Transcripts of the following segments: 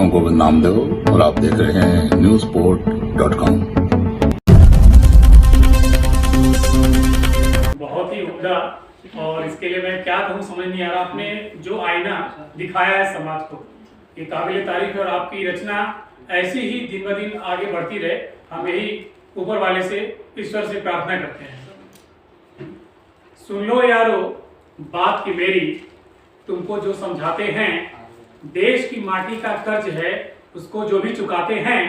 हूं गोविंद नामदेव और आप देख रहे हैं newsport.com। बहुत ही उम्दा, और इसके लिए मैं क्या कहूँ समझ नहीं आ रहा। आपने जो आईना दिखाया है समाज को, ये काबिल तारीफ है और आपकी रचना ऐसी ही दिन ब दिन आगे बढ़ती रहे। हम यही ऊपर वाले से, ईश्वर से प्रार्थना करते हैं। सुन लो यारो बात की मेरी, तुमको जो समझाते हैं, देश की माटी का कर्ज है उसको जो भी चुकाते हैं।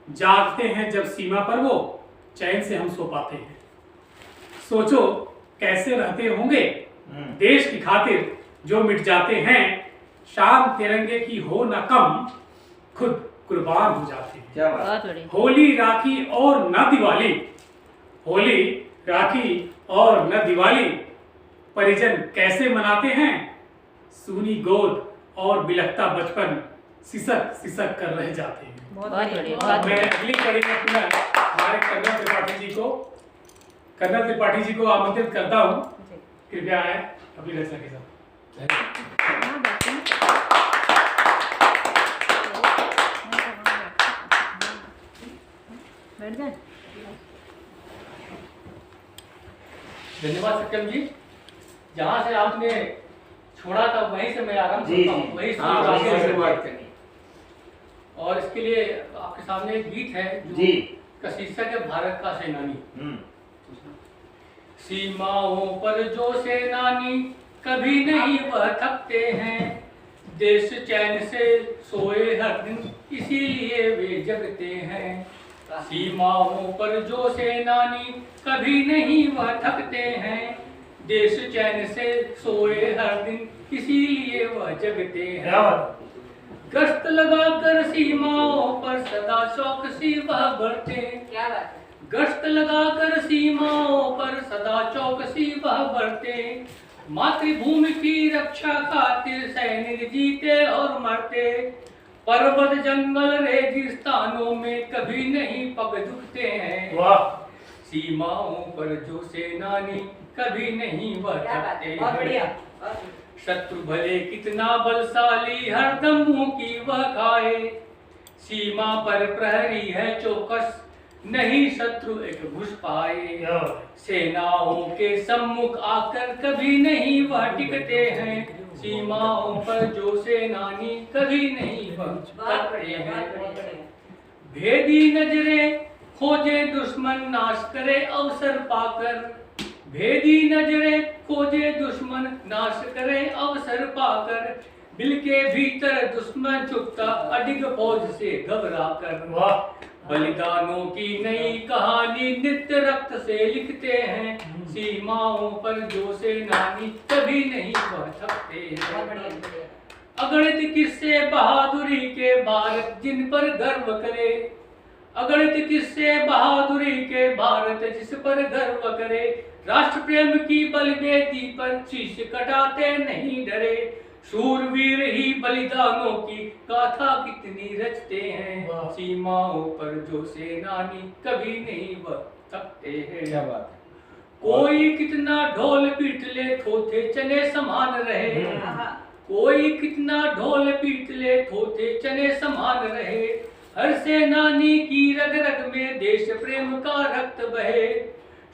जागते हैं जब सीमा पर वो, चैन से हम सो पाते हैं। सोचो कैसे रहते होंगे देश की खातिर जो मिट जाते हैं। शाम तिरंगे की हो न कम, खुद कुर्बान हो जाते हैं। क्या बात? होली राखी और न दिवाली, होली राखी और न दिवाली, परिजन कैसे मनाते हैं। सूनी गोद और बिलखता बचपन सिसक सिसक कर रह जाते हैं। बहुत बढ़िया। मैं अगली कड़ी में पुनः हमारे कर्नल त्रिपाठी जी को आमंत्रित करता हूँ। कृपया आए अपनी रचना के साथ। धन्यवाद सत्यम जी। जहाँ से आपने छोड़ा था वहीं से मैं आरंभ करता हूँ, वहीं से शुरुआत करनी। और इसके लिए आपके सामने एक गीत है जो का शीर्षक है भारत का सेनानी। सीमाओं पर जो सेनानी कभी नहीं वह थकते हैं, देश चैन से सोए हर दिन इसीलिए वे जगते हैं। सीमाओं पर जो सेनानी कभी नहीं वह थकते हैं, देश चैन से सोए हर दिन इसीलिए वह जगते हैं। गश्त लगाकर सीमाओं पर सदा चौकसी वह बढ़ते। क्या बात है? गश्त लगाकर सीमाओं पर सदा चौकसी वह बढ़ते। मातृभूमि की रक्षा खातिर सैनिक जीते और मरते। पर्वत जंगल रेगिस्तानों में कभी नहीं पग झुकते हैं। सीमाओं पर जो सेनानी कभी नहीं वह थकते हैं। शत्रु भले कितना बलशाली हरदम मुंह की वह खाए। सीमा पर प्रहरी है चौकस, नहीं शत्रु एक घुस पाए। सेनाओं के सम्मुख आकर कभी नहीं वह टिकते हैं। सीमाओं पर जो सेनानी कभी नहीं वह थकते हैं। भेदी नजरें खोजे दुश्मन नाश करे अवसर पाकर। भेदी नजरें खोजे दुश्मन नाश करे अवसर पाकर। दिल के भीतर दुश्मन छुपता अडिग फौज से घबरा कर। बलिदानों की नई कहानी नित्य रक्त से लिखते हैं। सीमाओं पर जो सेनानी कभी नहीं वह थकते हैं। अगणित किस्से बहादुरी के भारत जिन पर गर्व करे। अगणित किस्से बहादुरी के भारत जिस पर गर्व करे। राष्ट्र प्रेम की बलवेदी पर शीश कटाते नहीं डरे। शूरवीर ही बलिदानों की गाथा कितनी रचते हैं। सीमाओं पर जो सेनानी कभी नहीं वह थकते हैं। क्या बात है? कोई कितना ढोल पीट ले थोथे चने समान रहे। कोई कितना ढोल पीट ले थोथे चने समान रहे। हर सेनानी की रग रग में देश प्रेम का रक्त बहे।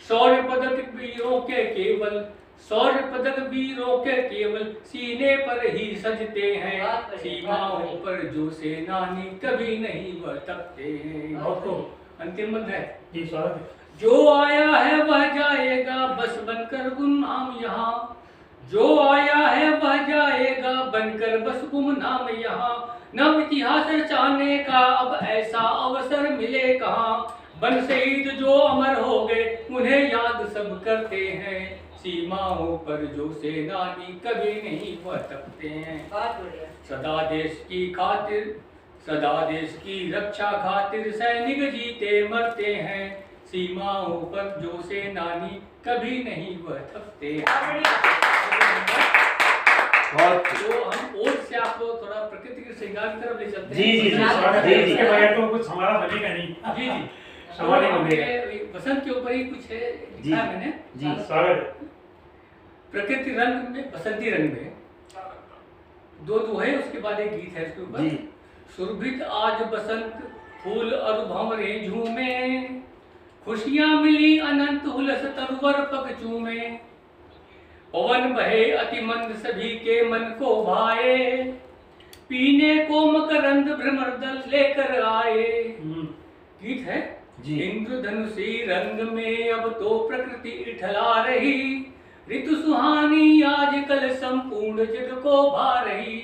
शौर्य पदक वीरों के केवल, शौर्य पदक वीरों के केवल सीने पर ही सजते हैं। सीमाओं पर जो सेनानी कभी नहीं वह थकते हैं। अंतिम मंत्र है जी, स्वागत है। जो आया है वह जाएगा बस बनकर गुमनाम यहाँ। जो आया है वह जाएगा बनकर बस गुमनाम यहाँ। नव इतिहास रचाने का अब ऐसा अवसर मिले कहाँ। बन शहीद जो अमर हो गए उन्हें याद सब करते हैं। सीमाओं पर जो सेनानी कभी नहीं वह थकते हैं। सदा देश की खातिर, सदा देश की रक्षा खातिर सैनिक जीते मरते हैं। सीमाओं पर जो सेनानी कभी नहीं वह थकते हैं। तो हम ओर से आपको थोड़ा प्रकृति के श्रृंगार की तरफ ले चलते हैं। जी, स्वागत है। इसके बगैर तो कुछ हमारा बनेगा नहीं। जी सवाल ही बनेगा। बसंत के ऊपर ही कुछ है लिखा है मैंने। जी, स्वागत है। प्रकृति रंग में, बसंती रंग में दो दोहे, उसके बाद एक गीत है इसके ऊपर। सुरभित आज बसंत फूल और भंवरे झूमे, खुशियां मिली अनंत हुलस तरुवर पग चूमे। पवन बहे अति मंद सभी के मन को भाए, पीने को मकरंद भ्रमरदल लेकर आए। गीत है जी। इंद्रधनुषी रंग में अब तो प्रकृति इठला रही, ऋतु सुहानी आज कल संपूर्ण जग को भा रही।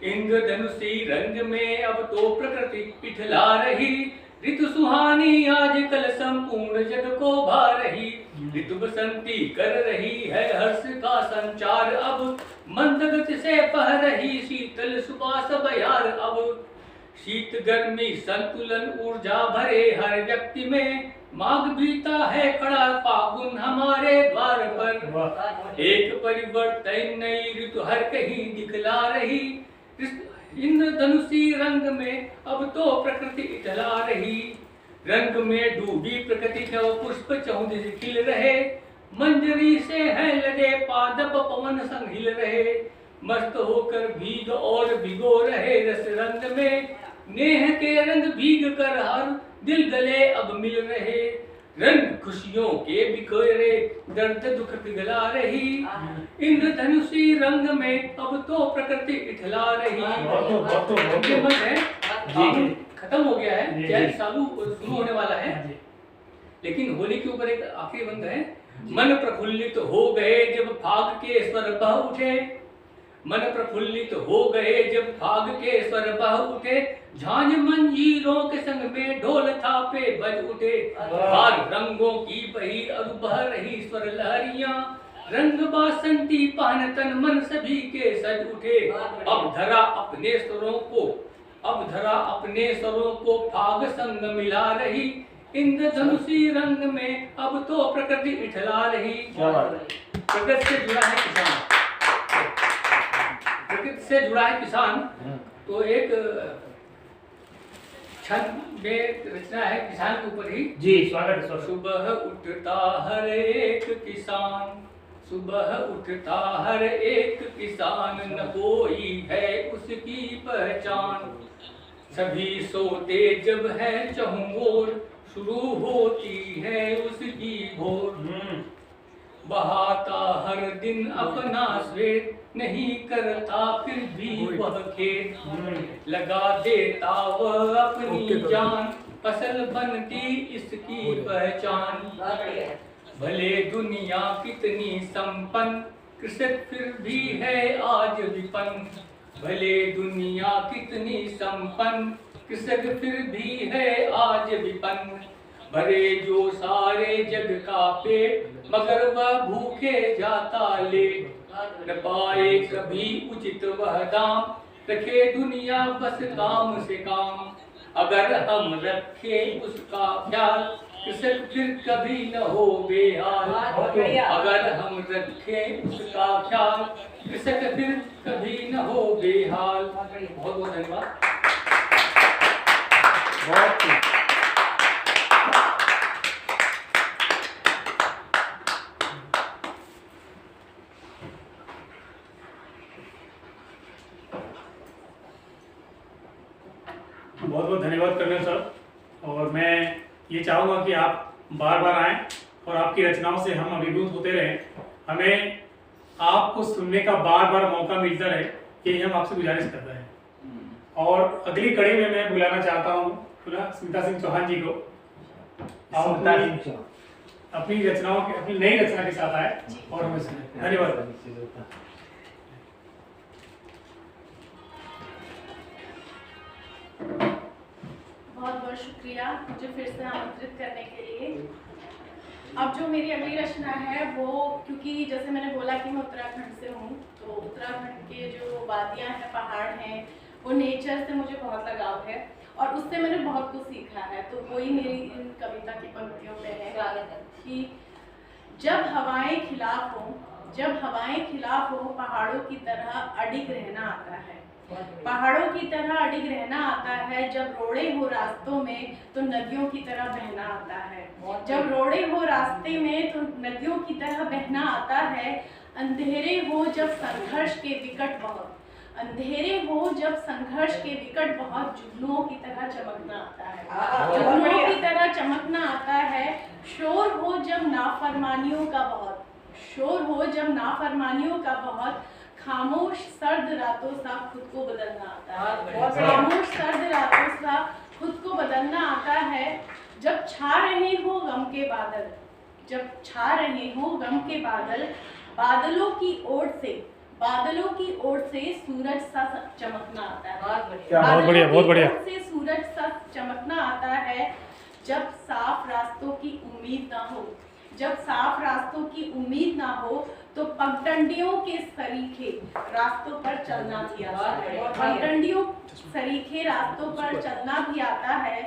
इंद्रधनुषी रंग में अब तो प्रकृति इठला रही, ऋतु सुहानी आज कल संपूर्ण जग को भा रही। ऋतु बसंती कर रही है हर्ष का संचार अब, मंद गति से बह रही शीतल सुबास बयार अब। शीत गर्मी संतुलन ऊर्जा भरे हर व्यक्ति में, माघ बीता है खड़ा फागुन हमारे द्वार पर। एक परिवर्तन नई ऋतु हर कहीं दिखला रही, इंद्रधनुषी रंग में अब तो प्रकृति इठला रही। रंग में डूबी प्रकृति नव पुष्प चहुदिश खिल रहे, मंजरी से है लगे पादप पवन संग हिल रहे। मस्त होकर भीग और भिगो रहे रस रंग में, नेह के रंग भीग कर हर दिल गले अब मिल रहे। रंग खुशियों के बिखरे दर्द दुख पिघला रही, इंद्रधनुषी रंग में अब तो प्रकृति इठला रही। ये मत है खत्म हो गया है, जैसे चालू शुरू होने वाला है, लेकिन होली के ऊपर एक आखिरी बंद है। मन प्रफुल्लित हो गए जब फाग के स्वर बह उठे, मन प्रफुल्लित हो गए जब फाग के स्वर बह उठे। झांझ मंजीरों के संग में ढोल थापे बज उठे, हार रंगों की बही और बह रही स्वर लहरियां। रंग बासंती पहन तन मन सभी के सज उठे। अब धरा अपने स्वरों को फाग संग मिला रही, इंद्रधनुषी रंग में अब तो प्रकृति इठला रही। प्रकृति से जुड़ा है किसान, प्रकृति से जुड़ा है किसान। तो एक छंद में रचना है किसान के ऊपर ही। जी स्वागत है। सुबह उठता हर एक किसान, सुबह उठता हर एक किसान, न कोई है उसकी पहचान। सभी सोते जब है चहुं ओर, शुरू होती है उसकी भोर। बहाता हर दिन अपना श्वेत, नहीं करता फिर भी वह खेत। लगा देता वह अपनी जान, फसल बनती इसकी पहचान। भले दुनिया कितनी संपन्न, कृषक फिर भी है आज विपन्न। भले दुनिया कितनी संपन्न, कृषक फिर भी है आज विपन्न। भरे जो सारे जग का पेट, मगर वह भूखे जाता लेट। न पाए कभी उचित वह दाम, रखे दुनिया बस काम से काम। अगर हम रखे उसका ख्याल, कृषक फिर कभी न हो बेहाल। अगर हम रखें उसका ख्याल, कृषक फिर कभी न हो बेहाल। बहुत बहुत धन्यवाद। बहुत बहुत धन्यवाद कर्नल सर। और मैं ये चाहूँगा कि आप बार बार आएं और आपकी रचनाओं से हम अभिभूत होते रहें। हमें आपको सुनने का बार बार मौका मिलता रहे, यही हम आपसे गुजारिश करते हैं। और अगली कड़ी में मैं बुलाना चाहता हूँ पुनः स्मिता सिंह चौहान जी को। अपनी रचनाओं के, अपनी नई रचना के साथ आए और हमें सुने। धन्यवाद। बहुत बहुत शुक्रिया मुझे फिर से आमंत्रित करने के लिए। अब जो मेरी अगली रचना है वो, क्योंकि जैसे मैंने बोला कि मैं उत्तराखंड से हूँ, तो उत्तराखंड के जो वादियाँ हैं, पहाड़ हैं, वो नेचर से मुझे बहुत लगाव है और उससे मैंने बहुत कुछ सीखा है। तो वही मेरी इन कविता की पंक्तियों में है कि जब हवाएं खिलाफ हो, पहाड़ों की तरह अडिग रहना आता है। पहाड़ों की तरह अडिग रहना आता है। जब रोड़े हो रास्तों में तो नदियों की तरह बहना आता है। जब रोड़े हो रास्ते में तो नदियों की तरह बहना आता है। अंधेरे हो जब संघर्ष के विकट बहुत, अंधेरे हो जब संघर्ष के विकट बहुत जुगनुओं की तरह चमकना आता है, जुगनुओं की तरह चमकना आता है। शोर हो जब नाफरमानियों का बहुत, शोर हो जब नाफरमानियों का बहुत, खामोश सर्द रातों सा खुद को बदलना आता है, खामोश सर्द रातों सा खुद को बदलना आता है। जब छा रहे हो गम के बादल, जब छा रहे हो गम के बादल, बादलों की ओर से, बादलों की ओर से सूरज सा चमकना आता है, बहुत बढ़िया, बहुत बढ़िया। बादलों की ओर से सूरज सा चमकना आता है। जब साफ रास्तों की उम्मीद ना हो, जब साफ रास्तों की उम्मीद ना हो, तो पगडंडियों के सरीखे रास्तों पर चलना भी आता है, पगडंडियों सरीखे रास्तों पर चलना भी आता है।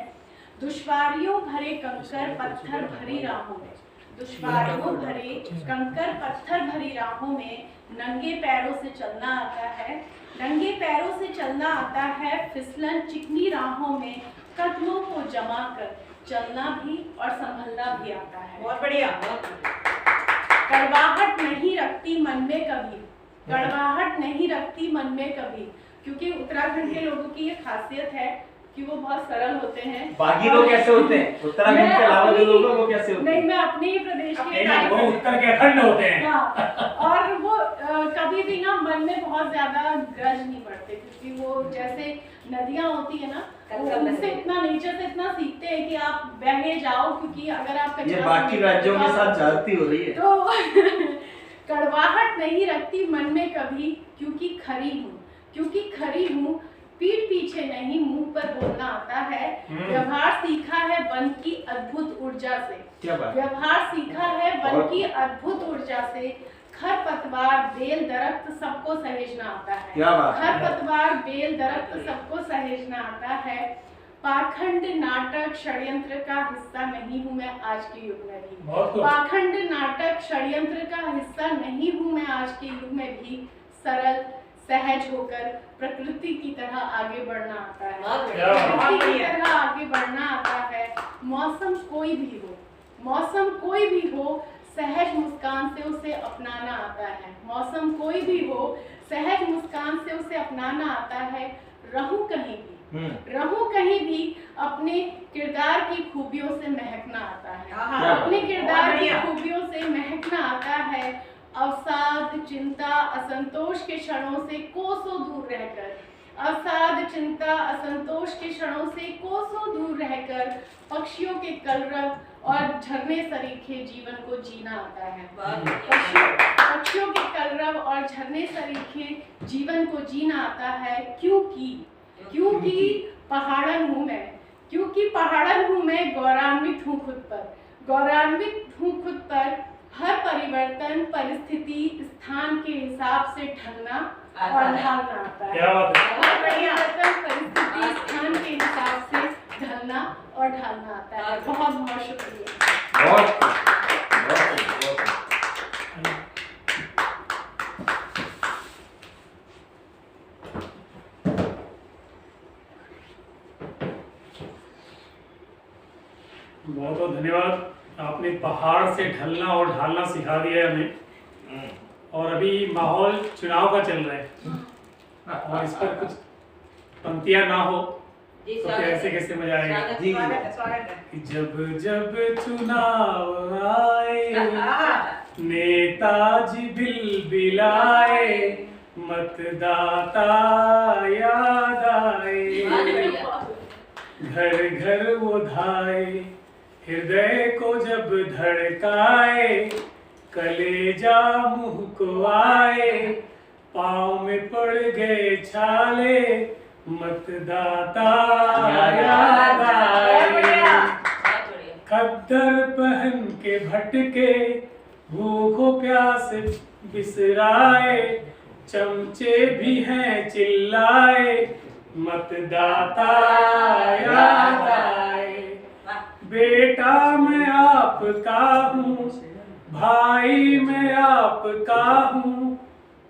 दुश्वारियों भरे कंकर पत्थर भरी राहों में, दुश्वारियों भरे कंकर पत्थर भरी राहों में नंगे पैरों से चलना आता है, नंगे पैरों से चलना आता है। फिसलन चिकनी राहों में कदमों को जमा कर चलना भी और संभलना भी आता है। बहुत बढ़िया। कड़वाहट नहीं रखती मन में कभी, कड़वाहट नहीं रखती मन में कभी, क्योंकि उत्तराखंड के लोगों की ये खासियत है कि वो बहुत सरल होते हैं। बाकी लोग कैसे होते हैं उत्तराखंड के अलावा जो लोग हैं वो कैसे होते हैं? नहीं, मैं अपने ही प्रदेश के नहीं, वो उत्तर के अखंड होते हैं। हाँ, और वो कभी भी ना मन में बहुत ज्यादा ग्रज नहीं पड़ते, क्योंकि वो जैसे नदियां होती है ना, वो उनसे इतना नेचर से इतना सीखते हैं कि आप बहे जाओ, क्योंकि अगर आप ये बाकी राज्यों के साथ जाती हो रही है। तो कड़वाहट नहीं रखती मन में कभी, क्योंकि खरी हूँ, क्योंकि खरी हूँ। पीठ पीछे नहीं मुंह पर बोलना आता है। व्यवहार सीखा है वन की अद्भुत ऊर्जा से, क्या बात? व्यवहार सीखा है वन की अद्भुत ऊर्जा से। खरपतवार बेल दरख्त सबको सहेजना आता है, क्या बात? खरपतवार बेल दरख्त सबको सहेजना आता है। पाखंड नाटक षड्यंत्र का हिस्सा नहीं हूँ मैं आज के युग में भी, पाखंड नाटक षड्यंत्र का हिस्सा नहीं हूँ मैं आज के युग में भी। सरल सहज होकर प्रकृति की तरह आगे बढ़ना आता है, प्रकृति की तरह आगे बढ़ना आता है। मौसम कोई भी हो, मौसम कोई भी हो, सहज मुस्कान से उसे अपनाना आता है, मौसम कोई भी हो, सहज मुस्कान से उसे अपनाना आता है। रहूं कहीं भी, रहूं कहीं भी, अपने किरदार की खूबियों से महकना आता है, अपने किरदार की खूबियों से महकना आता है। अवसाद चिंता असंतोष के क्षणों से कोसों दूर रहकर, अवसाद चिंता असंतोष के क्षणों से कोसों दूर रहकर पक्षियों के कलरव और झरने सरीखे जीवन को जीना आता है। पक्षियों के कलरव और झरने सरीखे जीवन को जीना आता है। क्योंकि पहाड़न हूँ मैं, क्योंकि पहाड़न हूँ मैं, गौरवान्वित हूँ खुद पर, गौरवान्वित हूँ खुद पर। हर परिवर्तन परिस्थिति स्थान के हिसाब से ढलना और ढालना आता है। क्या बात है? हर परिवर्तन परिस्थिति स्थान के हिसाब से ढलना और ढालना आता है। बहुत बहुत शुक्रिया। बहुत बहुत धन्यवाद। आपने पहाड़ से ढलना और ढालना सिखा दिया है हमें। और अभी माहौल चुनाव का चल रहा है और इस पर कुछ पंक्तियां ना हो तो कैसे कैसे मजा आएगा। कि जब जब चुनाव आए, नेताजी बिलबिलाए, मतदाता याद आए, घर घर वो धाए, हृदय को जब धड़काए, कलेजा मुंह को आए, पाँव में पड़ गए छाले, मतदाता याद आए। खद्दर पहन के भटके, भूखों प्यास बिसराए, चमचे भी हैं चिल्लाए, मतदाता याद आए। बेटा मैं आपका हूँ, भाई मैं आपका हूँ,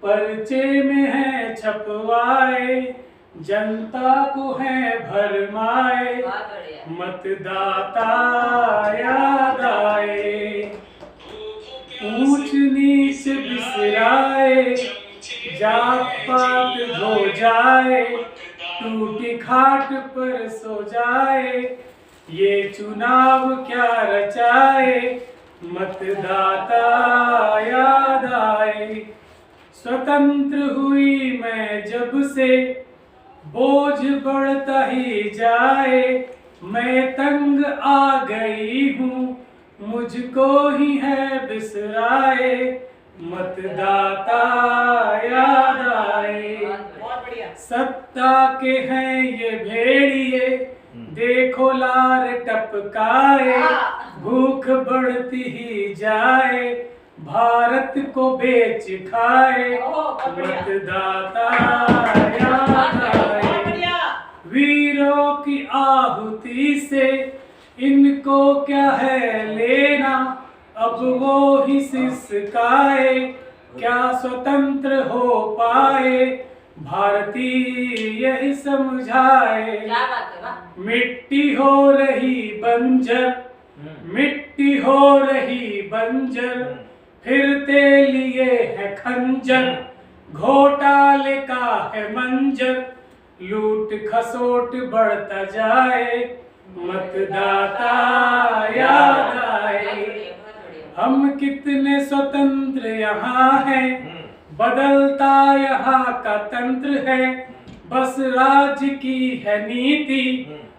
पर्चे में है छपवाए, जनता को है भरमाए, मतदाता याद आए। ऊंच नीच बिसराए, जात पात हो जाए, टूटी खाट पर सो जाए, ये चुनाव क्या रचाए, मतदाता याद आए। स्वतंत्र हुई मैं जब से, बोझ बढ़ता ही जाए, मैं तंग आ गई हूँ, मुझको ही है बिसराए, मतदाता याद आए। बहुत बढ़िया। सत्ता के हैं ये भेड़िए, देखो लार टपकाए, भूख बढ़ती ही जाए, भारत को बेच खाए, मतदाता याद आए। वीरों की आहुति से इनको क्या है लेना, अब वो ही सिसकाए, क्या स्वतंत्र हो पाए, भारतीय यही समझाए। क्या बात है, वाह। मिट्टी हो रही बंजर, मिट्टी हो रही बंजर, फिरते लिए है खंजर, घोटाले का है मंजर, लूट खसोट बढ़ता जाए, मतदाता याद आए। हम कितने स्वतंत्र यहाँ हैं, बदलता यहाँ का तंत्र है, बस राज्य की है नीति,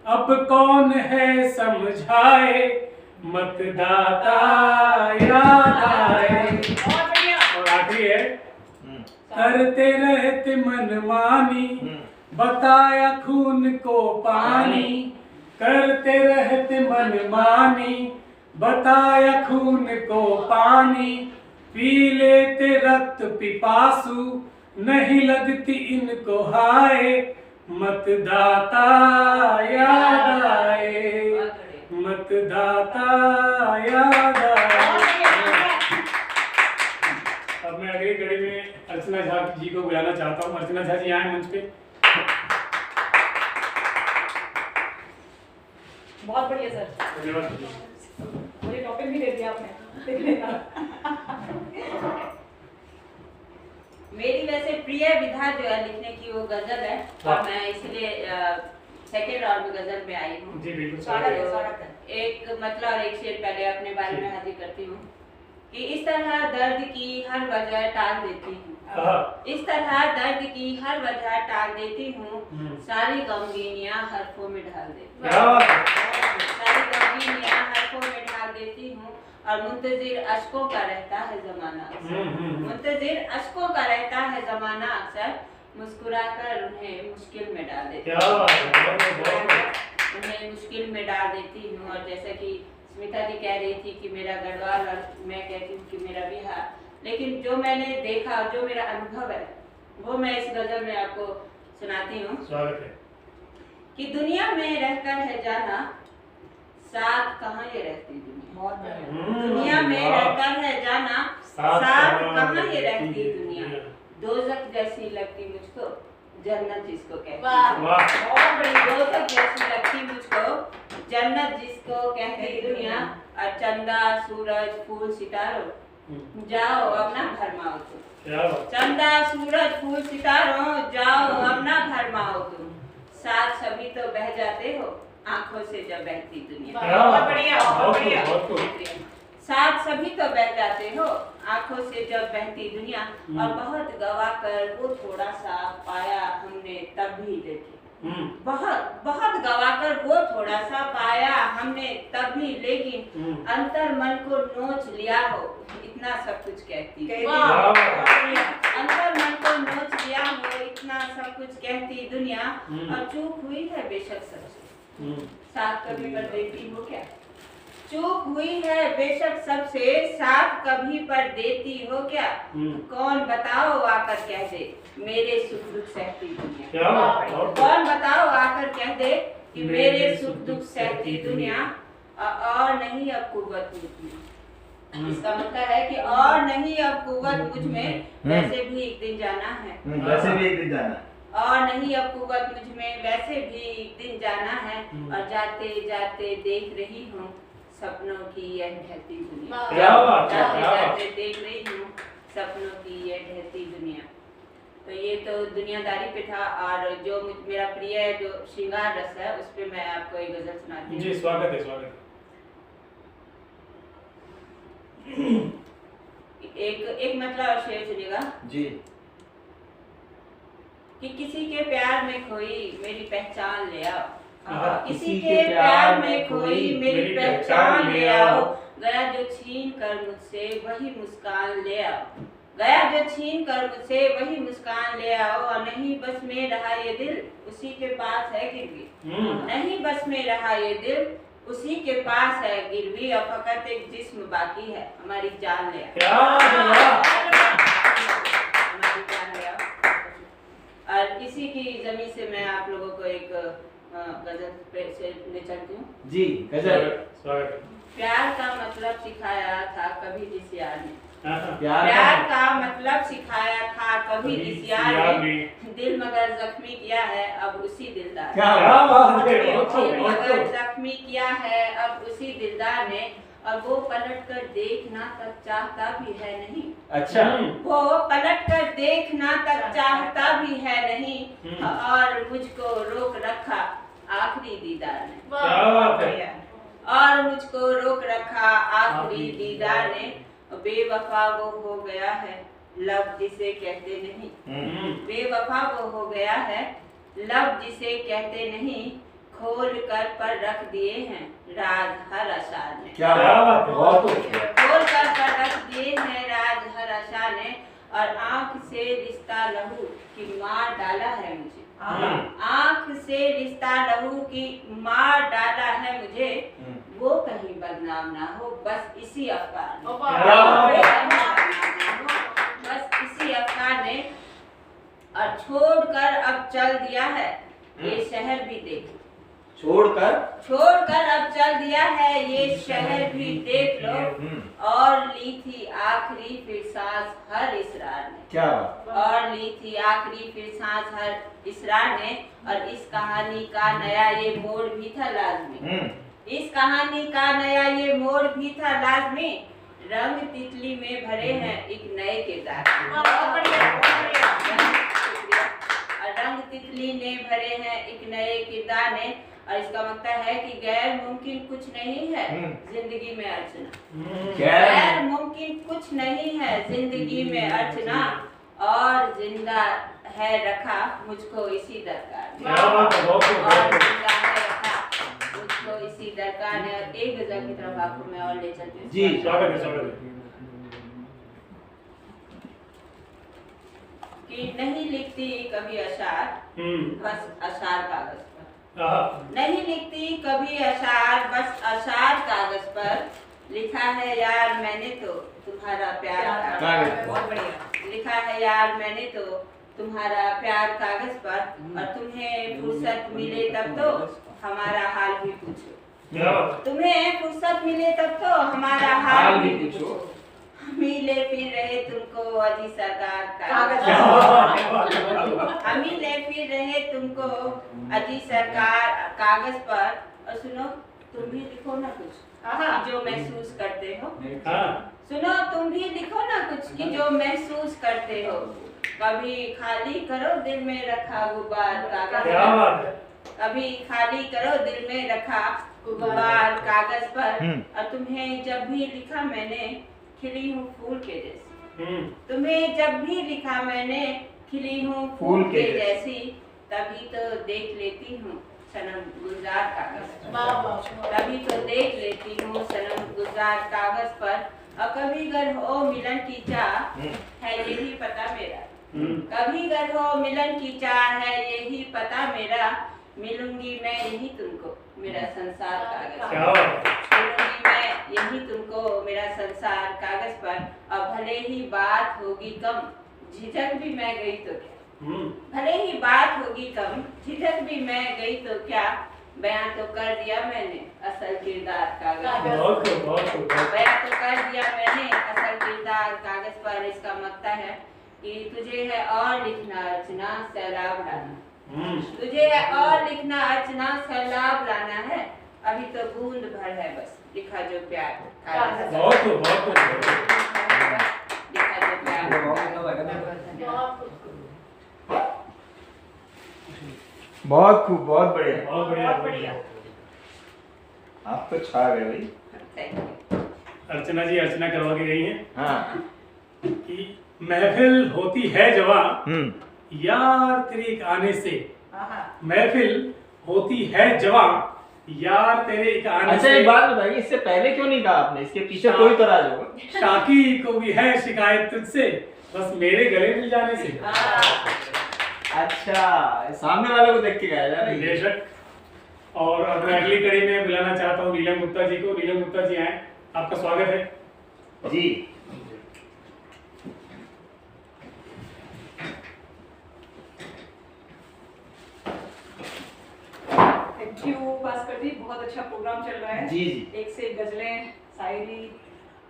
अब कौन है समझाए, मतदाता याद आए। और आखिरी है, करते रहते मनमानी, बताया खून को पानी, करते रहते मनमानी, बताया खून को पानी, पी लेते रक्त पिपासु, नहीं लगती इनको हाय, मतदाता याद आए, मतदाता याद आए। अब मैं अगली कड़ी में अर्चना झा जी को बुलाना चाहता हूँ। अर्चना झा जी आए मंच पे। बहुत बढ़िया सर, धन्यवाद। मुझे टॉपिक भी दे दिया आपने। मेरी वैसे प्रिय विधा जो है लिखने की वो गजल है, और मैं इसलिए सेकेंड राउंड में गजल में आई हूँ। जी बिल्कुल। स्वागत है। एक मतलब और एक शेर पहले अपने बारे में हाजिर करती हूँ कि इस तरह दर्द की हर वजह टाल देती हूँ, इस तरह दर्द की हर वजह टाल देती हूँ, सारी गमगीनियाँ हरफों में ढाल देती हूँ, सारी गमगीनियाँ हरफों में ढाल देती हूँ, और मुंतजिर अश्कों का रहता है जमाना अक्सर, मुंतजिर अश्कों का रहता है जमाना अक्सर, मुस्कुराकर उन्हें मुश्किल में डाल देती हूँ, उन्हें मुश्किल में डाल देती हूँ। और जैसे कि स्मिता जी कह रही थी कि मेरा गढ़वाल, और मैं कहती हूँ कि मेरा बिहार, लेकिन जो मैंने देखा, जो मेरा अनुभव है, वो मैं इस गजल में आपको सुनाती हूँ। स्वागत है। कि दुनिया में रहकर है जाना, साथ कहाँ ये रहती दुनिया, दुनिया में रहकर है जाना, साथ कहाँ ये रहती दुनिया, दोज़ख जैसी लगती मुझको जन्नत जिसको कहती दुनिया, बहुत बड़ी दोज़ख जैसी लगती मुझको जन्नत जिसको कहती दुनिया, और चंदा सूरज फूल सितारों जाओ अपना भरमाओ तुम, चंदा सूरज फूल सितारों जाओ अपना भरमाओ तुम, साथ सभी तो बह जाते हो आंखों से जब बहती दुनिया, बहुत बढ़िया, बहुत बढ़िया। साथ सभी तो बह जाते हो आंखों से जब बहती दुनिया, और बहुत गवा कर वो थोड़ा सा पाया हमने तब भी देखे, बहुत बहुत गवा कर वो थोड़ा सा पाया हमने तब भी, लेकिन अंतर मन को नोच लिया हो इतना सब कुछ कहती, अंतर मन को नोच लिया हो इतना सब कुछ कहती दुनिया, और चूक हुई है बेशक सबसे, साथ कभी पर देती हो क्या, चूक हुई है बेशक सबसे, साथ कभी पर देती हो क्या, कौन बताओ आकर कह दे मेरे सुख दुख सहती दुनिया, कौन बताओ आकर कह दे कि मेरे सुख दुख सहती दुनिया, और नहीं अब कुव्वत मुझ में, इसका मतलब है कि और नहीं अब कुव्वत मुझ में, वैसे भी एक दिन जाना है, वैसे भी एक दिन जाना, और नहीं अब कुव्वत मुझ में, वैसे भी एक दिन जाना है, और जाते जाते देख रही हूँ सपनों की यह ढहती दुनिया, जाते जाते देख रही हूँ सपनों की यह ढहती दुनिया। तो ये तो दुनियादारी पे था। और जो मेरा प्रिय जो श्रृंगार रस है उस पे मैं आपको एक गजल सुनाती हूँ। जी स्वागत है, स्वागत है। एक मतलब और शेर सुनिएगा जी। कि किसी के प्यार में खोई मेरी पहचान ले आओ, किसी के प्यार में खोई मेरी पहचान ले आओ, गया जो छीन कर मुझसे वही मुस्कान ले आओ, गया जो छीन कर मुझसे वही मुस्कान ले आओ। और नहीं बस में रहा ये दिल उसी के पास है गिरवी, नहीं बस में रहा ये दिल उसी के पास है गिरवी, और फकत एक जिस्म बाकी है हमारी जान ले आओ, हमारी जान ले आओ। और इसी की जमीन से मैं आप लोगों को एक गजल से ले चलती हूँ। जी गजल। स्वागत है। प्यार का मतलब सिखाया था कभी जिस यार ने, प्यार प्यार का मतलब सिखाया था कभी जिस यार ने, दिल मगर जख्मी किया है अब उसी दिलदार, क्या बात है। दिल मगर जख्मी किया है अब उसी दिलदार ने, और वो पलट कर देखना तक चाहता भी है नहीं, अच्छा। वो पलट कर देखना तक चाहता भी है नहीं, और मुझको रोक रखा आखिरी दीदार ने, क्या बात है। और मुझको रोक रखा आखिरी दीदार ने, बेवफा वो हो गया है लब जिसे कहते नहीं, बेवफा वो हो गया है लब जिसे कहते नहीं, खोल कर पर रख दिए हैं राज हर अशार ने, क्या बात है। बहुत खूब। खोल कर पर रख दिए हैं राज हर अशार ने, और आंख से रिश्ता लहू की मार डाला है मुझे, आंख से रिश्ता लहू की मार डाला है मुझे, वो कहीं बदनाम ना हो बस इसी अफगान बस इसी अफगान ने, और छोड़कर अब चल दिया है ये शहर भी देख लो, छोड़कर अब चल दिया है ये शहर भी देख लो, और ली थी आखिरी फिर सांस हर इसरार ने, क्या बात। और ली थी आखिरी फिर सांस हर इसरार ने, और इस कहानी का नया ये मोड़ भी था लाजमी, इस कहानी का नया ये मोड़ भी था लाजमी, रंग तितली में भरे हैं एक नए किरदार, और रंग तितली ने भरे हैं एक नए किरदार ने, और इसका मतलब है कि गैर मुमकिन कुछ नहीं है जिंदगी में अर्चना, गैर मुमकिन कुछ नहीं है जिंदगी में अर्चना, और जिंदा है रखा मुझको इसी दरकार, और जिंदा है रखा मुझको इसी दरकार ने। और एक गजल की तरफ आपको मैं और ले चलती हूँ। जी स्वागत है, स्वागत है। कि नहीं लिखती कभी अशार बस अशार कागज पर, नहीं लिखती कभी अशार बस अशार कागज पर, लिखा है यार मैंने तो तुम्हारा प्यार कागज पर, बहुत बढ़िया लिखा है यार मैंने तो तुम्हारा प्यार कागज पर, और तुम्हें फुर्सत मिले तब तो हमारा हाल भी पूछो, तुम्हें फुर्सत मिले तब तो हमारा हाल भी पूछो, मिले फिर रहे तुमको अजी सरकार कागज, मिले फिर रहे तुमको अजी सरकार कागज पर, और सुनो तुम भी लिखो ना कुछ जो महसूस करते हो, सुनो तुम भी लिखो ना कुछ कि जो महसूस करते हो, कभी खाली करो दिल में रखा गुबार कागज, कभी खाली करो दिल में रखा गुबार कागज पर, और तुम्हें जब भी लिखा मैंने खिली हूँ फूल के जैसी, तुम्हें जब भी लिखा मैंने खिली हूँ फूल के जैसी, तभी तो देख लेती हूँ सनम गुलजार कागज पर, तभी तो देख लेती हूँ सनम गुलजार कागज पर, और कभी गर हो मिलन की चाह है यही पता मेरा, कभी गर हो मिलन की चाह है यही पता मेरा, मिलूंगी मैं यही तुमको मेरा संसार कागज, मिलूंगी मैं यही तुमको मेरा संसार कागज पर, और भले ही बात होगी कम झिझक भी मैं गई तो क्या, भले ही बात होगी कम झिझक भी मैं गई तो क्या, बयां तो कर दिया मैंने असल किरदार कागज, बयां तो कर दिया मैंने असल किरदार कागज पर। इसका मतलब है कि तुझे है और लिखना अर्चना सैलाब लाना, तुझे है और लिखना अर्चना सैलाब लाना है, अभी तो बूंद भर है बस लिखा जो प्यार कागज, लिखा जो प्यार। बहुत खूब, बहुत बढ़िया। बहुत बढ़िया, बहुत बढ़िया। आप तो छा गए भाई। Thank you. अर्चना जी अर्चना करवा के गई हैं हाँ। कि महफिल होती है जवां यार तेरे एक आने से, आहा। महफिल होती है जवां यार तेरे एक आने अच्छा से। एक बात बताइए, इससे पहले क्यों नहीं कहा आपने? इसके पीछे कोई तो राज होगा। शाकी को भी है शिकायत तुझसे, बस मेरे गले मिल जाने से। अच्छा, सामने वाले को देख के गाया जा रहा है। बेशक। और अब मैं अगली कड़ी में बुलाना चाहता हूँ नीलम गुप्ता जी को। नीलम गुप्ता जी आए, आपका स्वागत है जी। थैंक यू भास्कर जी, बहुत अच्छा प्रोग्राम चल रहा है। जी जी। एक से एक गजलें, शायरी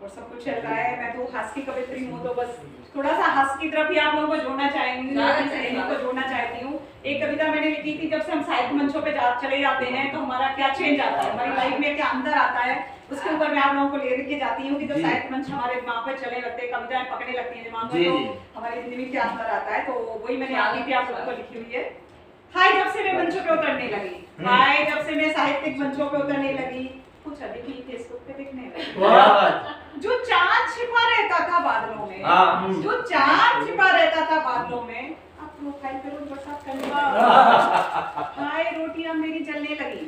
और सब कुछ चल रहा है। मैं तो हंस की कवित्री हूँ, तो बस थोड़ा सा हंस की तरफ ही आप लोगों को जोड़ना चाहेंगी, अपनी सहेली को जोड़ना चाहती हूँ। एक कविता मैंने लिखी थी, जब से हम साहित्य मंचों पे चले जाते हैं तो हमारा क्या चेंज आता है, हमारी लाइफ में क्या अंदर आता है, उसके ऊपर मैं आप लोगों को ले के जाती हूँ कि जब साहित्य मंच हमारे दिमाग पे चले लगते हैं, कविताएं पकड़ने लगती हैं दिमाग में, तो हमारी जिंदगी में क्या अंदर आता है। तो वही मैंने आगे भी आप लोगों को लिखी हुई है। हाय जब से मैं मंचों पे उतरने लगी, हाय जब से मैं साहित्यिक मंचों पे उतरने लगी, कुछ अधिक ही फेसबुक पे दिखने लगी। जो चांद छिपा रहता था बादलों में, जो चांद छिपा रहता था बादलों में, अब प्रोफाइल पे रोज बरसात करने लगा। हाय रोटियां मेरी जलने लगी,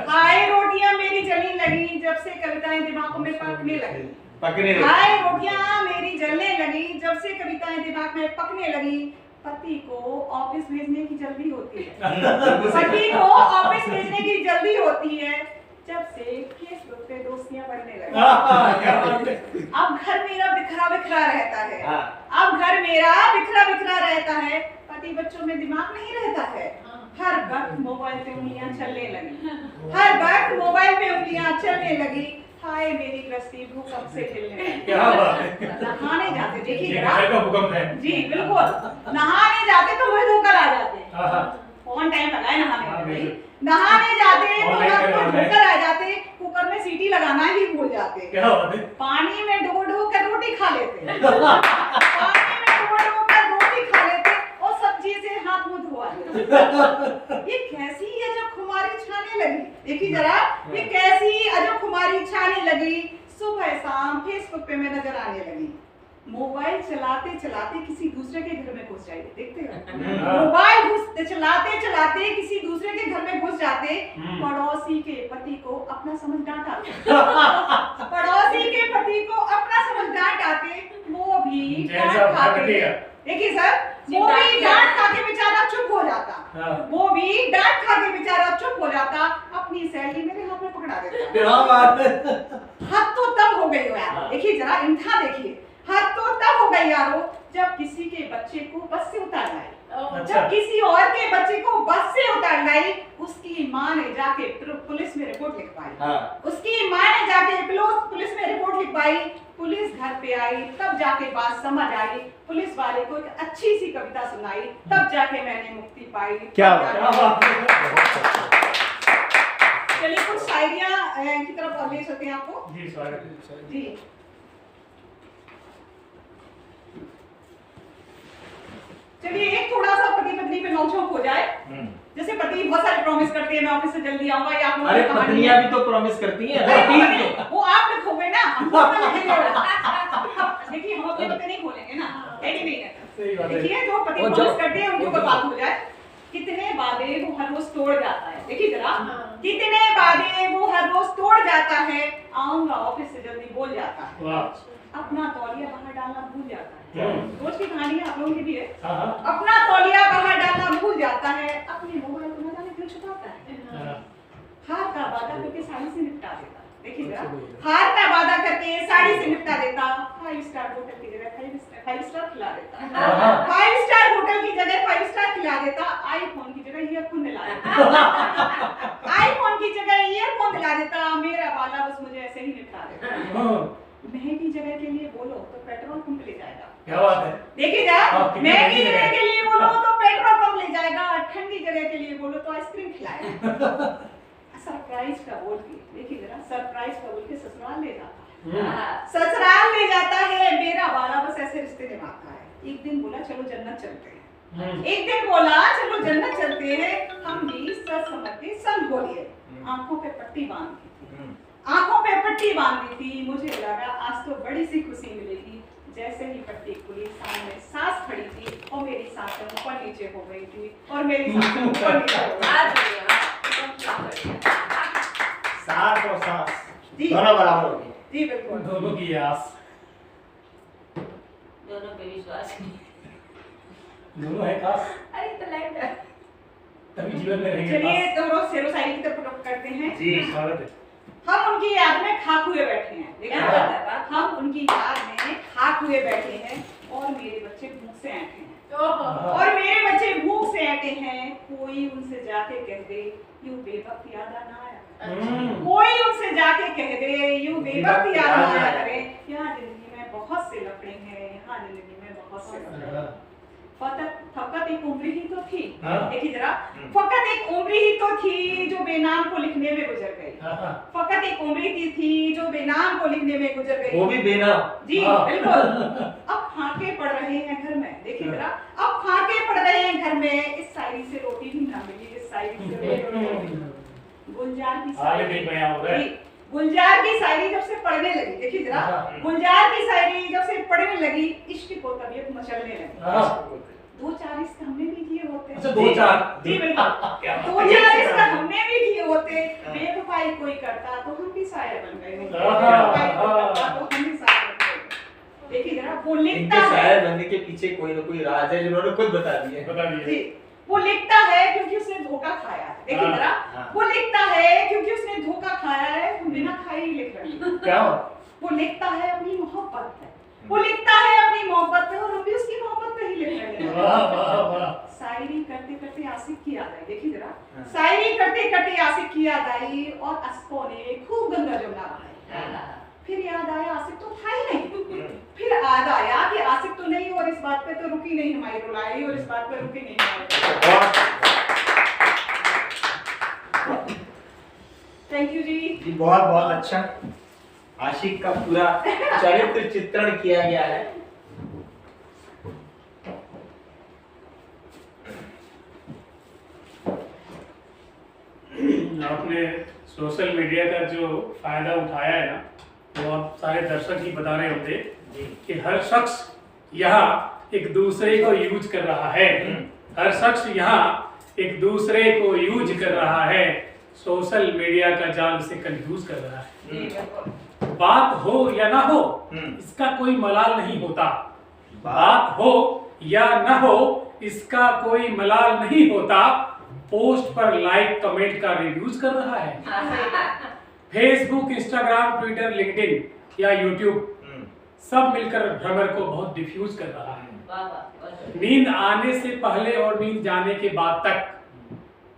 हाय रोटियां मेरी जलने लगी, जब से कविताएं दिमाग में पकने लगी। हाय रोटियां मेरी जलने लगी, जब से कविताएं दिमाग में पकने लगी। पति को ऑफिस भेजने की जल्दी होती है, पति को ऑफिस भेजने की जल्दी होती है, जब से फेसबुक पे दोस्तियां बढ़ने लगी। अब घर मेरा बिखरा बिखरा रहता है, अब घर मेरा बिखरा बिखरा रहता है, पति बच्चों में दिमाग नहीं रहता है, हर वक्त मोबाइल पे उंगलियां चलने लगी, हर वक्त मोबाइल पे उंगलियां चलने लगी। हाय मेरी गृहस्थी भूकंप से हिलने लगी। क्या बात है। नहाने जाते, देखिए ये गजल का भूकंप है। जी बिल्कुल, नहाने जाते तो मुंह धोकर आ जाते, कौन टाइम लगाए नहाने में, नहाने जाते तो मुंह धोकर आ जाते, कुकर में सीटी लगाना ही भूल जाते, क्या बात है। पानी में डो कर रोटी खा लेते, पानी में डो कर रोटी खा लेते और सब्जी से हाथ मुंह धोआ लेते। ये कैसी अजब खुमारी छाने लगी, देखिए जरा, ये कैसी अजब खुमारी छाने लगी। सुबह शाम फेसबुक पे मैं नजर आने लगी, मोबाइल चलाते चलाते किसी दूसरे के घर में घुस जाइए, देखते हो मोबाइल चलाते चलाते किसी दूसरे के घर में घुस जाते, पड़ोसी के पति को अपना समझ डांट आते, पड़ोसी के पति को अपना समझ डांट आते, वो भी डांट खाते, देखिए सर, वो भी डांट खा के बेचारा चुप हो जाता, वो भी डांट खा के बेचारा चुप हो जाता, अपनी सैलरी मेरे हाथ में पकड़ा देता। हद तो तब हो गई हो यार, देखिए जरा इंतहा देखिए, हद तो तब हो गई यारो, जब किसी के बच्चे को बस से उतार लाई, जब किसी और के बच्चे को बस से उतार लाई, उसकी माँ ने जाके पुलिस में रिपोर्ट लिखवाई, उसकी माँ ने जाके पुलिस में रिपोर्ट लिखवाई, पुलिस घर पे आई, तब जाके बात समझ आई, पुलिस वाले को एक अच्छी सी कविता सुनाई, तब जाके मैंने मुक्ति पाई। क्या चलिए कुछ शायरियां की तरफ ले सकते हैं आपको। जी स्वागत है। जी चलिए एक थोड़ा सा पति पत्नी पे नोक-झोंक हो जाए। जैसे पति बहुत सारे प्रॉमिस करते हैं, मैं ऑफिस से जल्दी आऊंगा, या आप लोगों ने कहा पत्नियां भी तो प्रॉमिस करती हैं। वो आप लिखोगे ना, हम अपना लिखेंगे। देखिए हम अपने पति नहीं खोलेंगे ना, है कि नहीं है? देखिए जो पति प्रॉमिस करते हैं उनके ऊपर बात हो जाए। कितने वादे वो हर रोज तोड़ जाता है, देखिए जरा, कितने वादे वो हर रोज तोड़ जाता है, आऊंगा ऑफिस से जल्दी बोल जाता है, अपना तौलिया बाहर डालना भूल जाता है, रोज की कहानी आप लोगों की भी है, अपना तौलिया बाहर डालना भूल जाता है, अपने मोबाइल को न जाने क्यों छुपाता है, हार का वादा करके साड़ी से निपटा देता, देखिए जरा, हार का वादा करके साड़ी से निपटा देता, 5 स्टार होटल की जगह 5 स्टार खिला देता, 5 स्टार होटल की जगह 5 स्टार खिला देता, आईफोन की जगह ईयरफोन दिला देता, आईफोन की जगह ईयरफोन दिला देता, मेरा वाला बस मुझे ऐसे ही निपटा देता। महंगी जगह के लिए बोलो तो पेट्रोल पंप ले जाएगा, क्या बात है। देखिए जरा, महंगी जगह के लिए बोलो तो पेट्रोल पंप ले जाएगा, ठंडी जगह के लिए बोलो तो आइसक्रीम खिलाएगा, सरप्राइज का बोल के, देखिए जरा, सरप्राइज का बोल के ससुराल ले जाता है, ससुराल ले जाता है, मेरा वाला बस ऐसे रिश्ते निभाता है। एक दिन बोला चलो जन्नत चलते हैं, एक दिन बोला चलो जन्नत चलते हैं, हम भी सच समझ के संग बोलिए। आंखों पे पट्टी बांधी थी, आंखों पे पट्टी बांधी थी। मुझे लगा आज तो बड़ी सी खुशी मिलेगी। जैसे ही पट्टी खुली, सामने सास खड़ी थी और मेरी सांसें ऊपर नीचे हो गई थी और मेरी सांसें ऊपर नीचे हो गई। सास और सास जी। दोनों बराबर हो गए। जी बिल्कुल। दोनों की आस, दोनों पे विश्वास नहीं। दोनों है खास, अरे तो लाइट है। तभी जीवन में रहेंगे चलिए खास। तो रोज शेरो शायरी की तरफ रुख करते हैं। जी स्वागत है। हम उनकी याद में खाक हुए बैठे हैं। देखा क्या बात है, बात? हम उनकी याद में खाक हुए बैठे हैं और मेरे बच्चे भूख से ऐंठे हैं। हाँ। और मेरे बच्चे भूख से ऐंठे हैं। कोई उनसे जाके कह दे यूं बेवक्त याद ना आया। कोई उनसे जाके कह दे यूं बेवक्त याद ना आया करे। यहाँ जिंदगी में बहुत से लफड़े हैं, यहाँ जिंदगी में बहुत से लफड़े हैं। फकत एक उम्र ही तो थी। देखिए जरा, फकत एक उम्र ही तो थी जो बेनाम को लिखने में गुजर गई। फकत एक उम्र ही थी जो बेनाम को लिखने में गुजर गई। वो भी बेनाम। जी बिल्कुल। अब फाके पड़ रहे हैं घर में। देखिए जरा, अब फाके पड़ रहे हैं घर में। इस शायरी से रोटी भी ना मिली, इस शायरी से रोटी भी ना मिली। गुलजार की शायरी, गुलजार की शायरी जब से पढ़ने लगी, देखिए जरा, गुलजार की शायरी जब से पढ़ने लगी, इश्क को तबीयत मचलने लगी। 2-4 इसका हमने भी किए होते। अच्छा, 2-4 जी बिल्कुल। 2-4 इसका हमने भी किए होते। बेवफाई कोई करता तो हम भी शायर बन गए होते। बेवफाई कोई करता तो हम भी शायर बन गए। देखिए जरा, वो लिखता इनके है, शायर बनने के पीछे कोई ना कोई राज है जिन्होंने खुद बता दिया। जी, वो लिखता है क्योंकि उसने धोखा खाया है। देखिए जरा, वो लिखता है क्योंकि उसने धोखा खाया है। हम बिना खाए ही लिख रहे हैं। क्या वो लिखता है अपनी मोहब्बत पे, वो लिखता है अपनी मोहब्बत पे और हम भी उसकी मोहब्बत पे ही लिख रहे हैं। वाह वाह वाह। शायरी करते करते आशिक की याद आई। देखिए जरा, शायरी करते करते आशिक की याद आई और अश्कों ने खूब गंगा जमुना बहाई। फिर याद आया आशिक तो था ही नहीं। फिर याद आया कि आशिक तो नहीं, और इस बात पे तो रुकी नहीं हमारी रुलाई, और इस बात पे रुकी नहीं हमारी। थैंक यू जी। बहुत बहुत अच्छा आशिक का पूरा चरित्र चित्रण किया गया है। आपने सोशल मीडिया का जो फायदा उठाया है ना, वो आप सारे दर्शक ही बता रहे होंगे कि हर शख्स यहाँ एक दूसरे को यूज कर रहा है। हर शख्स यहाँ एक दूसरे को यूज कर रहा है, सोशल मीडिया का जाल से कंफ्यूज कर रहा है। बात हो या ना हो, इसका कोई मलाल नहीं होता। बात हो या ना हो, इसका कोई मलाल नहीं होता। पोस्ट पर लाइक कमेंट का रिव्यूज कर रहा है। फेसबुक, इंस्टाग्राम, ट्विटर, लिंक्डइन या यूट्यूब सब मिलकर भ्रमर को बहुत डिफ्यूज कर रहा है। नींद आने से पहले और नींद जाने के बाद तक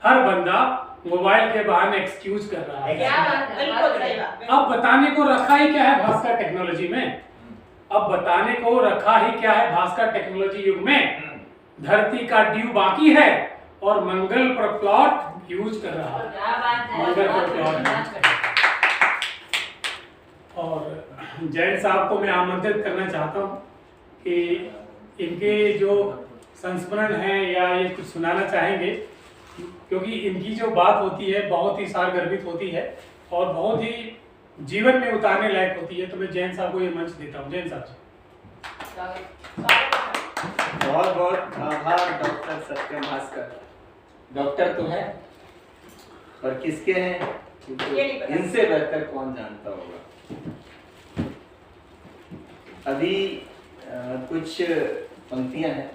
हर बंदा मोबाइल के बहाने एक्सक्यूज कर रहा है। बिल्कुल सही बात। अब बताने को रखा ही क्या है भास्कर टेक्नोलॉजी में, अब बताने को रखा ही क्या है भास्कर टेक्नोलॉजी युग में। धरती का ड्यू बाकी है और मंगल पर प्लॉट यूज कर रहा है। मंगल पर प्लॉट। और जैन साहब को मैं आमंत्रित करना चाहता हूँ कि इनके जो संस्मरण हैं या ये कुछ सुनाना चाहेंगे, क्योंकि इनकी जो बात होती है बहुत ही सारगर्भित होती है और बहुत ही जीवन में उतारने लायक होती है। तो मैं जैन साहब को ये मंच देता हूँ। जैन साहब जी। बहुत बहुत आभार डॉक्टर सत्यम भास्कर। डॉक्टर तो है पर किसके हैं इनसे बेहतर कौन जानता होगा। अभी कुछ पंक्तियां हैं,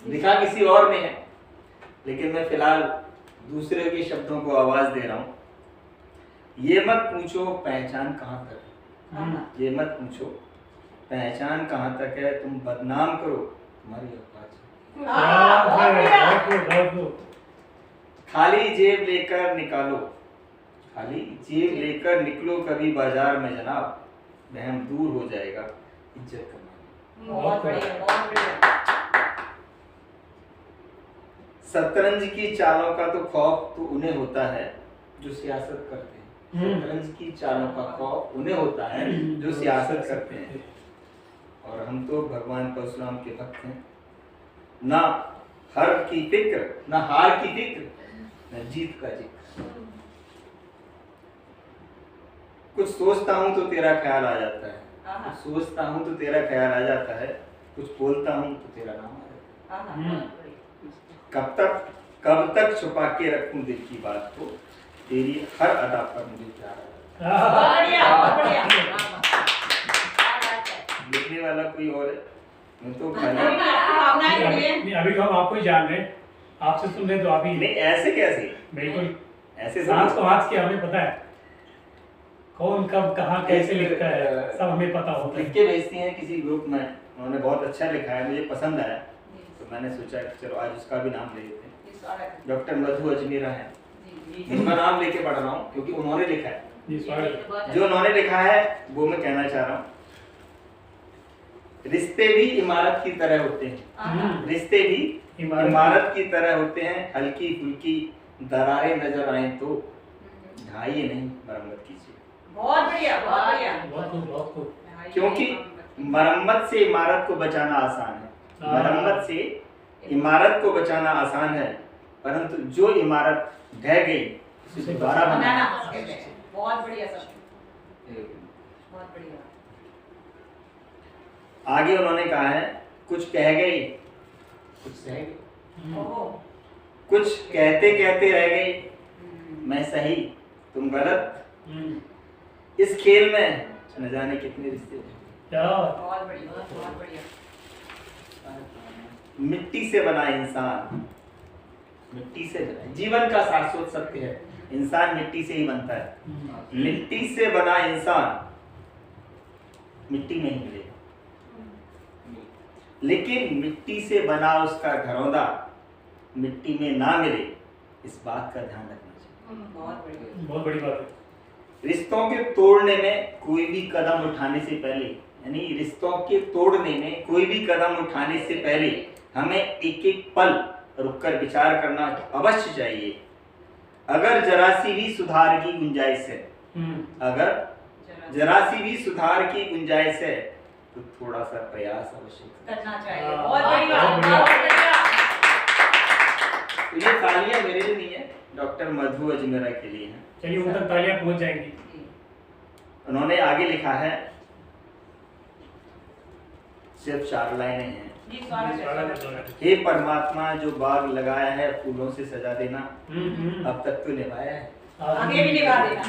लिखा किसी और ने है लेकिन मैं फिलहाल दूसरे के शब्दों को आवाज दे रहा हूँ। ये मत पूछो पहचान कहाँ तक है, ये मत पूछो पहचान कहाँ तक है, तुम बदनाम करो तुम्हारी औकात। खाली जेब लेकर निकालो, खाली जेब लेकर निकलो कभी बाजार में जनाब, वहम दूर हो जाएगा इज्जत करना। बहुत बढ़िया, बहुत बढ़िया। शतरंज की चालों का तो खौफ तो उन्हें होता है जो सियासत करते हैं। शतरंज की चालों का खौफ उन्हें होता है जो सियासत करते हैं। और हम तो भगवान परशुराम के भक्त हैं। ना हर की फिक्र, न हार की फिक्र, न जीत का जिक्र। कुछ सोचता हूँ तो तेरा ख्याल आ जाता है, कुछ सोचता हूँ तो तेरा ख्याल आ जाता है, कुछ बोलता हूँ तो तेरा नाम आ जाता है। कब तक छुपा के रखूं दिल की बात को, तेरी हर अदा पर मुझे प्यार आ जाता है। लिखने वाला कोई और है, मैं तो नहीं, अभी तो हम आपको ही जान रहे हैं, आपसे सुन रहे तो आप ही। नहीं, ऐसे कैसे? बिल्कुल ऐसे सांस को हाथ के हमें पता है, कौन कब कहाँ कैसे लिखता है सब हमें पता होता लिख है। के भेजती हैं किसी ग्रुप में, उन्होंने बहुत अच्छा लिखा है, मुझे पसंद आया, तो मैंने सोचा कि चलो आज उसका भी नाम ले लेते हैं। डॉक्टर मधु अजमेरा है, उनका नाम लेके पढ़ रहा हूँ क्योंकि उन्होंने लिखा है। जी स्वागत है। जो उन्होंने लिखा है वो मैं कहना चाह रहा हूँ। रिश्ते भी इमारत की तरह होते हैं, रिश्ते भी इमारत की तरह होते हैं, हल्की फुल्की दरारें नजर आए तो ढाइए नहीं, मरम्मत कीजिए। बहुत बढ़िया, बहुत बढ़िया। बहुत खूब, बहुत खूब। क्योंकि मरम्मत से इमारत को बचाना आसान है, मरम्मत से इमारत को बचाना आसान है, परंतु जो इमारत ढह गई उसे दोबारा बनाना मुश्किल है। बहुत बढ़िया सर, बहुत बढ़िया। आगे उन्होंने कहा है, कुछ कह गए कुछ सह गए, कुछ कहते कहते रह गए, मैं सही तुम गलत, इस खेल में न जाने कितने रिश्ते हैं। क्या बहुत बढ़िया, बहुत बढ़िया। मिट्टी से बना इंसान, मिट्टी से बना, जीवन का शाश्वत सत्य है, इंसान मिट्टी से ही बनता है। मिट्टी से बना इंसान मिट्टी में ही मिलेगा, लेकिन मिट्टी से बना उसका घरौंदा मिट्टी में ना मिले, इस बात का ध्यान रखना चाहिए। बहुत बढ़िया, बहुत बड़ी बात है। रिश्तों के तोड़ने में कोई भी कदम उठाने से पहले, यानी रिश्तों के तोड़ने में कोई भी कदम उठाने से पहले हमें एक एक पल रुककर विचार करना अवश्य चाहिए। अगर जरा सी भी सुधार की गुंजाइश है, अगर जरा सी भी सुधार की गुंजाइश है, तो थोड़ा सा प्रयास अवश्य करना चाहिए। बहुत बढ़िया, बहुत बढ़िया। तो ये तालियां मेरे लिए नहीं है, डॉक्टर मधु अजमेरा के लिए हैं। चलिए उन तक तालियां पहुंच जाएंगी। उन्होंने आगे लिखा है, सिर्फ 4 लाइनें हैं। जी, स्वागत है, स्वागत है। हे परमात्मा, जो बाग लगाया है फूलों से सजा देना, अब तक तो निभाया है, आगे भी निभा देना।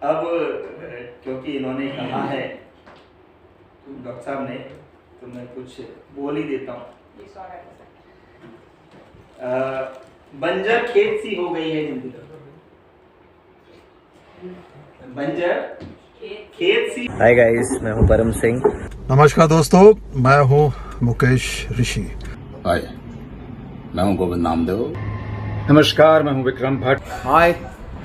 अब क्योंकि इन्होंने कहा है डॉक्टर साहब ने, तो मैं कुछ बोल ही देता हूँ। जी, स्वागत है सर। बंजर खेत सी हो गई है जिंदगी, बंजर खेत सी। हाय गाइस, मैं हूं परम सिंह। नमस्कार दोस्तों, मैं हूं मुकेश ऋषि। हाय, मैं हूं गोविंद नामदेव। नमस्कार, मैं हूं विक्रम भट्ट। हाय,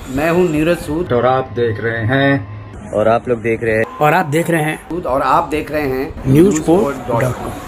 मैं हूं नीरज सूद और आप देख रहे हैं और आप लोग देख रहे हैं और आप देख रहे हैं और आप देख रहे हैं newsport.com।